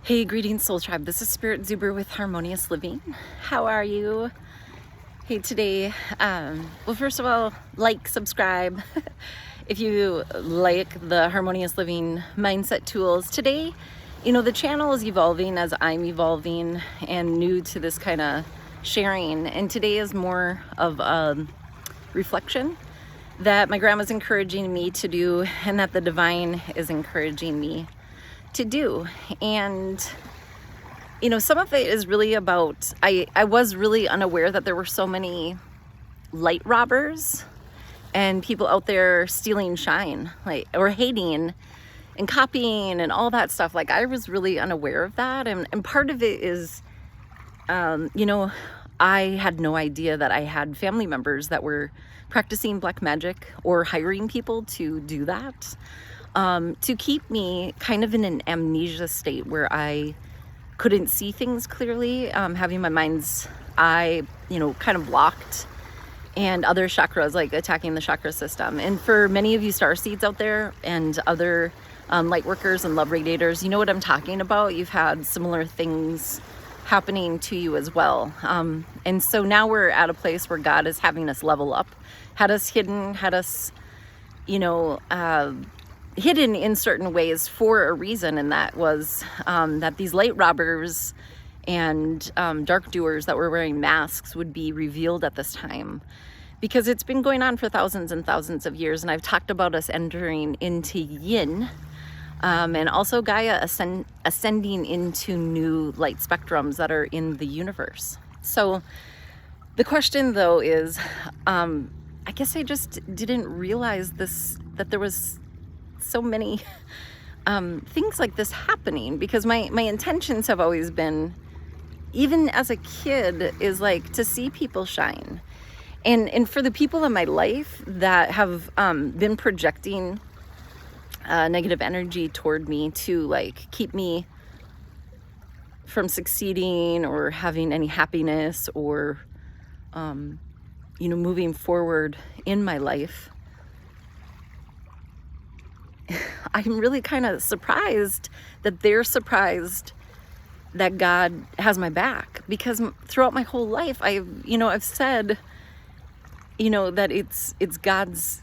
Hey, greetings, Soul Tribe. This is Spirit Zuber with Harmonious Living. How are you? Hey, today, well, first of all, like, subscribe if you like the Harmonious Living Mindset tools. Today, the channel is evolving as I'm evolving and new to this kind of sharing. And today is more of a reflection that my grandma's encouraging me to do and that the divine is encouraging me to do. And some of it is really about, I was really unaware that there were so many light robbers and people out there stealing shine, or hating and copying and all that stuff. I was really unaware of that. And part of it is, I had no idea that I had family members that were practicing black magic or hiring people to do that. To keep me kind of in an amnesia state where I couldn't see things clearly, having my mind's eye, kind of blocked, and other chakras attacking the chakra system. And for many of you Starseeds out there and other Lightworkers and love Radiators, you know what I'm talking about. You've had similar things happening to you as well. And so now we're at a place where God is having us level up, had us hidden, had us, hidden in certain ways for a reason, and that was that these light robbers and dark doers that were wearing masks would be revealed at this time, because it's been going on for thousands and thousands of years. And I've talked about us entering into yin, and also Gaia ascending into new light spectrums that are in the universe. So the question though is, I guess I just didn't realize that there was so many things like this happening, because my intentions have always been, even as a kid, is to see people shine. And for the people in my life that have been projecting negative energy toward me to keep me from succeeding or having any happiness or moving forward in my life, I'm really kind of surprised that they're surprised that God has my back, because throughout my whole life I've said that it's God's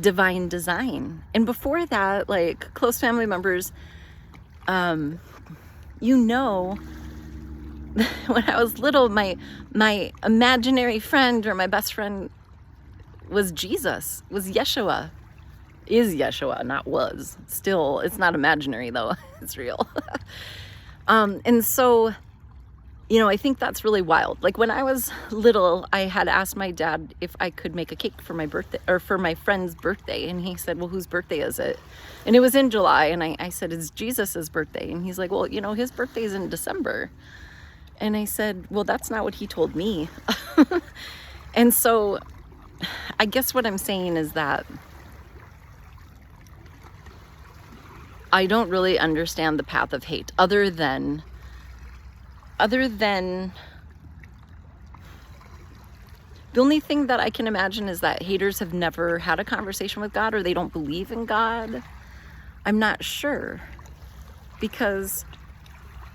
divine design. And before that, close family members, when I was little, my imaginary friend or my best friend was Jesus, was Yeshua. Is Yeshua, not was. Still, it's not imaginary though, it's real. And so, I think that's really wild. When I was little, I had asked my dad if I could make a cake for my birthday, or for my friend's birthday. And he said, well, whose birthday is it? And it was in July. And I said, it's Jesus's birthday. And he's like, well, his birthday is in December. And I said, well, that's not what he told me. And so I guess what I'm saying is that I don't really understand the path of hate, other than the only thing that I can imagine is that haters have never had a conversation with God, or they don't believe in God. I'm not sure, because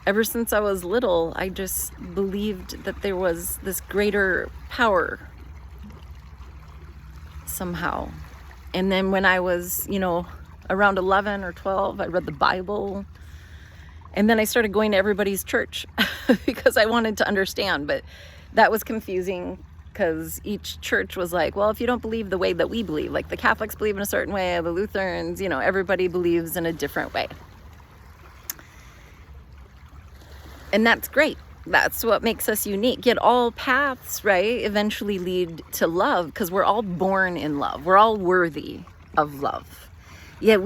ever since I was little, I just believed that there was this greater power somehow. And then when I was, around 11 or 12, I read the Bible, and then I started going to everybody's church because I wanted to understand. But that was confusing, because each church was well, if you don't believe the way that we believe, the Catholics believe in a certain way, the Lutherans, everybody believes in a different way. And that's great. That's what makes us unique. Yet all paths, right, eventually lead to love, because we're all born in love. We're all worthy of love. Yet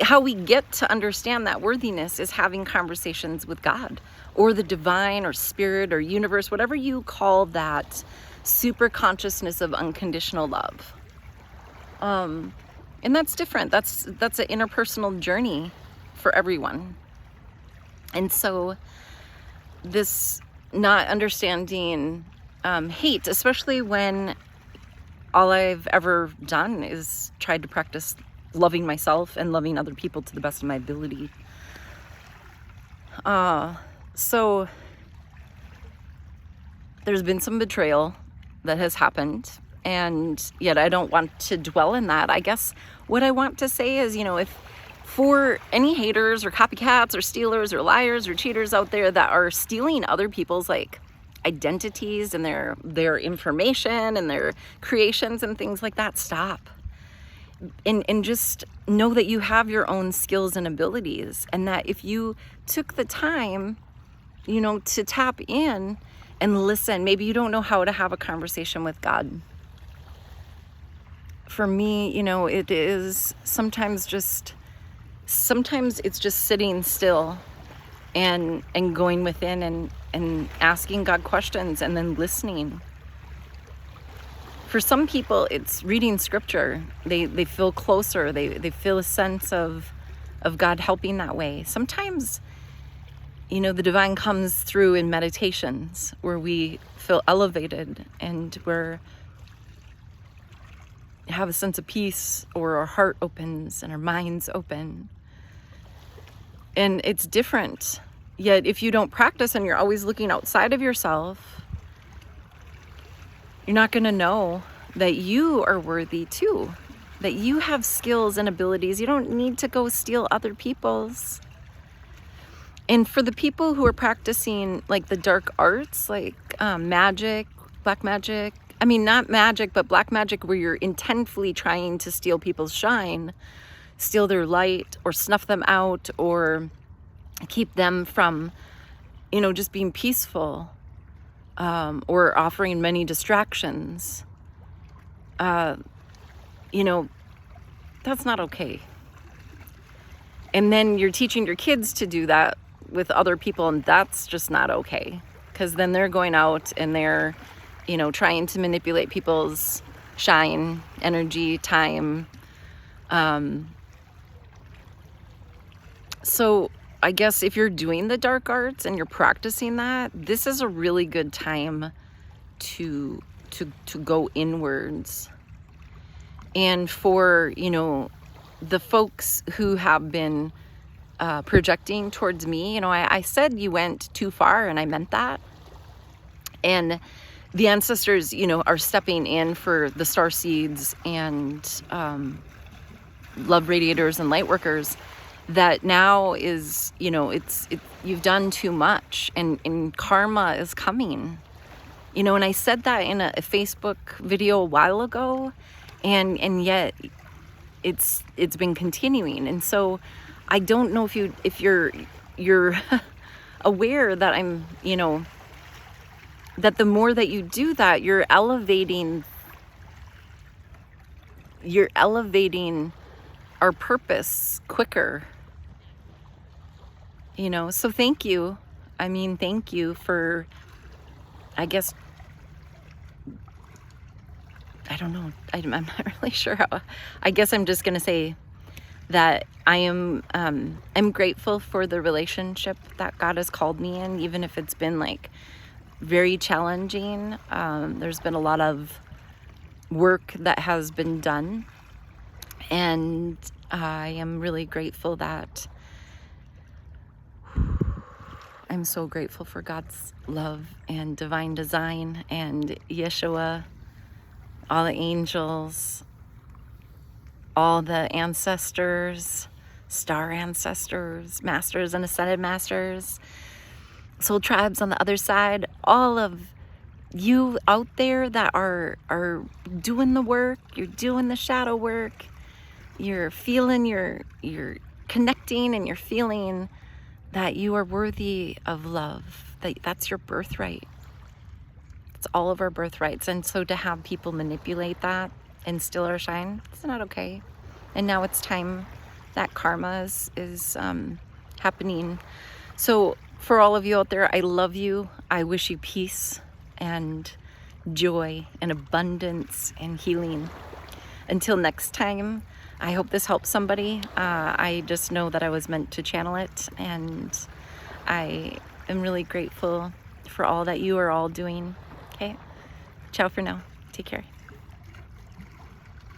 how we get to understand that worthiness is having conversations with God, or the divine, or spirit, or universe, whatever you call that super consciousness of unconditional love. And that's different. That's an interpersonal journey for everyone. And so this not understanding hate, especially when all I've ever done is tried to practice loving myself and loving other people to the best of my ability. So there's been some betrayal that has happened, and yet I don't want to dwell in that. I guess what I want to say is, if for any haters or copycats or stealers or liars or cheaters out there that are stealing other people's identities and their information and their creations and things like that, stop. And just know that you have your own skills and abilities, and that if you took the time, to tap in and listen, maybe you don't know how to have a conversation with God. For me, it is sometimes it's just sitting still and going within and asking God questions and then listening. For some people, it's reading scripture. They feel closer. They feel a sense of God helping that way. Sometimes, the divine comes through in meditations where we feel elevated and have a sense of peace, or our heart opens and our minds open. And it's different. Yet if you don't practice and you're always looking outside of yourself, you're not going to know that you are worthy too, that you have skills and abilities. You don't need to go steal other people's. And for the people who are practicing the dark arts, magic, black magic, not magic, but black magic, where you're intentfully trying to steal people's shine, steal their light, or snuff them out, or keep them from, just being peaceful, or offering many distractions. That's not okay. And then you're teaching your kids to do that with other people, and that's just not okay, because then they're going out and they're trying to manipulate people's shine, energy, time. So I guess if you're doing the dark arts and you're practicing that, this is a really good time to go inwards. And for, the folks who have been projecting towards me, I said you went too far, and I meant that. And the ancestors, are stepping in for the Starseeds and love Radiators and Lightworkers. That now is, you've done too much, and karma is coming. And I said that in a Facebook video a while ago, and yet it's been continuing. And so I don't know if you're aware that I'm, that the more that you do that, you're elevating our purpose quicker. So thank you. Thank you for, I guess, I don't know. I'm not really sure how. I guess I'm just going to say that I'm grateful for the relationship that God has called me in, even if it's been very challenging. There's been a lot of work that has been done, and I am really grateful that I'm so grateful for God's love and divine design and Yeshua, all the angels, all the ancestors, star ancestors, masters and ascended masters, soul tribes on the other side, all of you out there that are doing the work, you're doing the shadow work, you're feeling, you're connecting, and you're feeling that you are worthy of love, that's your birthright. It's all of our birthrights. And so to have people manipulate that and steal our shine, it's not okay. And now it's time that karma is happening. So for all of you out there, I love you. I wish you peace and joy and abundance and healing. Until next time, I hope this helps somebody. I just know that I was meant to channel it, and I am really grateful for all that you are all doing. Okay, ciao for now. Take care.